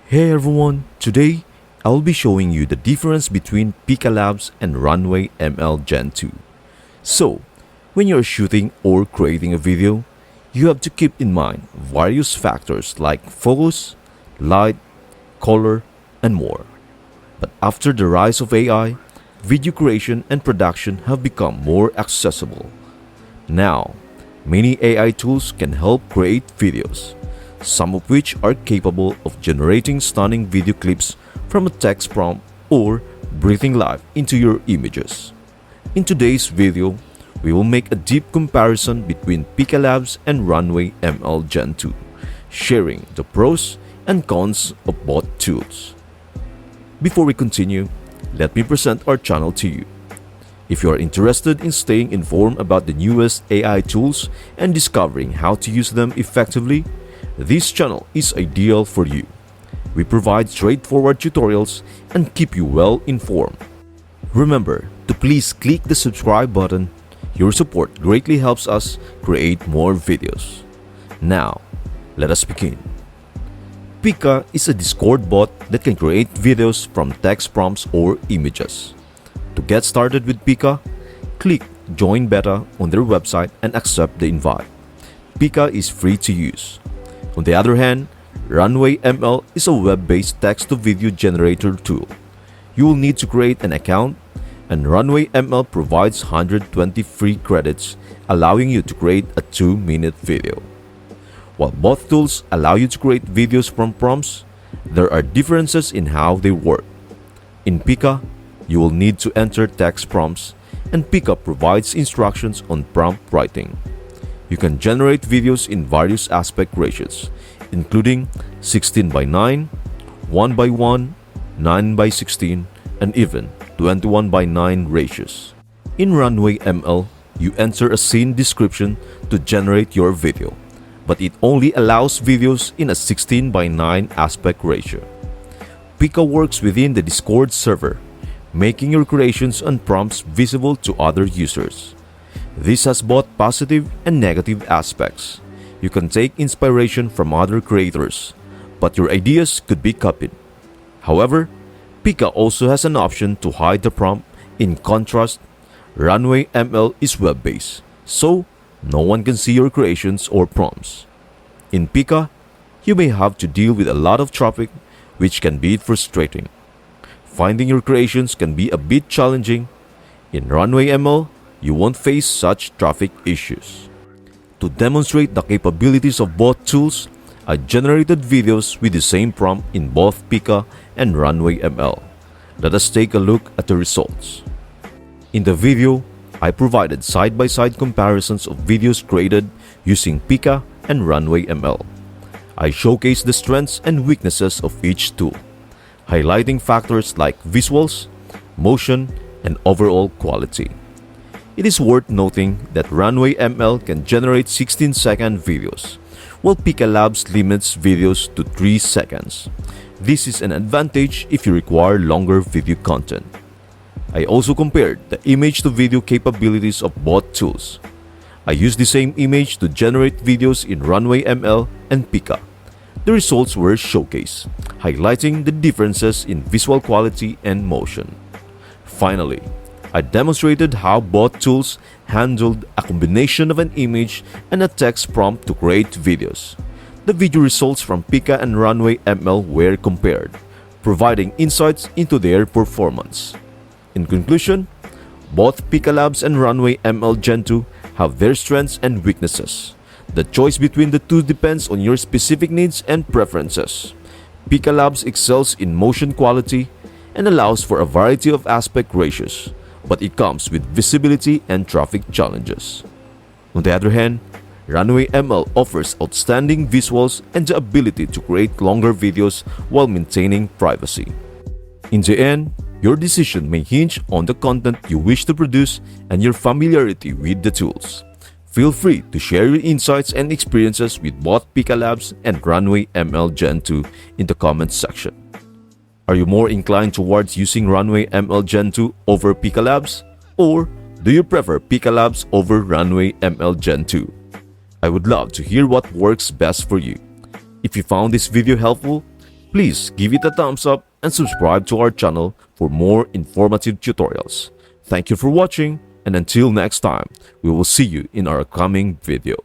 Hey everyone, today I will be showing you the difference between Pika Labs and Runway ML Gen 2. So, when you're shooting or creating a video, you have to keep in mind various factors like focus, light, color, and more. But after the rise of AI, video creation and production have become more accessible. Now, many AI tools can help create videos, some of which are capable of generating stunning video clips from a text prompt or breathing life into your images. In today's video, we will make a deep comparison between Pika Labs and Runway ML Gen 2, sharing the pros and cons of both tools. Before we continue, let me present our channel to you. If you are interested in staying informed about the newest AI tools and discovering how to use them effectively, this channel is ideal for you. We provide straightforward tutorials and keep you well informed. Remember to please click the subscribe button. Your support greatly helps us create more videos. Now, let us begin. Pika is a Discord bot that can create videos from text prompts or images. To get started with Pika, click Join Beta on their website and accept the invite. Pika is free to use. On the other hand, Runway ML is a web-based text-to-video generator tool. You will need to create an account, and Runway ML provides 120 free credits, allowing you to create a 2-minute video. While both tools allow you to create videos from prompts, there are differences in how they work. In Pika, you will need to enter text prompts, and Pika provides instructions on prompt writing. You can generate videos in various aspect ratios, including 16:9, 1:1, 9:16, and even 21:9 ratios. In Runway ML, you enter a scene description to generate your video, but it only allows videos in a 16:9 aspect ratio. Pika works within the Discord server, making your creations and prompts visible to other users. This has both positive and negative aspects. You can take inspiration from other creators, but your ideas could be copied. However, Pika also has an option to hide the prompt. In contrast, Runway ML is web-based, so no one can see your creations or prompts. In Pika, you may have to deal with a lot of traffic, which can be frustrating. Finding your creations can be a bit challenging. In Runway ML, you won't face such traffic issues. To demonstrate the capabilities of both tools, I generated videos with the same prompt in both Pika and Runway ML. Let us take a look at the results. In the video, I provided side-by-side comparisons of videos created using Pika and Runway ML. I showcased the strengths and weaknesses of each tool, highlighting factors like visuals, motion, and overall quality. It is worth noting that Runway ML can generate 16-second videos, while Pika Labs limits videos to 3 seconds. This is an advantage if you require longer video content. I also compared the image-to-video capabilities of both tools. I used the same image to generate videos in Runway ML and Pika. The results were showcased, highlighting the differences in visual quality and motion. Finally, I demonstrated how both tools handled a combination of an image and a text prompt to create videos. The video results from Pika and Runway ML were compared, providing insights into their performance. In conclusion, both Pika Labs and Runway ML Gen 2 have their strengths and weaknesses. The choice between the two depends on your specific needs and preferences. Pika Labs excels in motion quality and allows for a variety of aspect ratios, but it comes with visibility and traffic challenges. On the other hand, Runway ML offers outstanding visuals and the ability to create longer videos while maintaining privacy. In the end, your decision may hinge on the content you wish to produce and your familiarity with the tools. Feel free to share your insights and experiences with both Pika Labs and Runway ML Gen 2 in the comments section. Are you more inclined towards using Runway ML Gen 2 over Pika Labs? Or do you prefer Pika Labs over Runway ML Gen 2? I would love to hear what works best for you. If you found this video helpful, Please give it a thumbs up and subscribe to our channel for more informative tutorials. Thank you for watching, and until next time, we will see you in our coming video.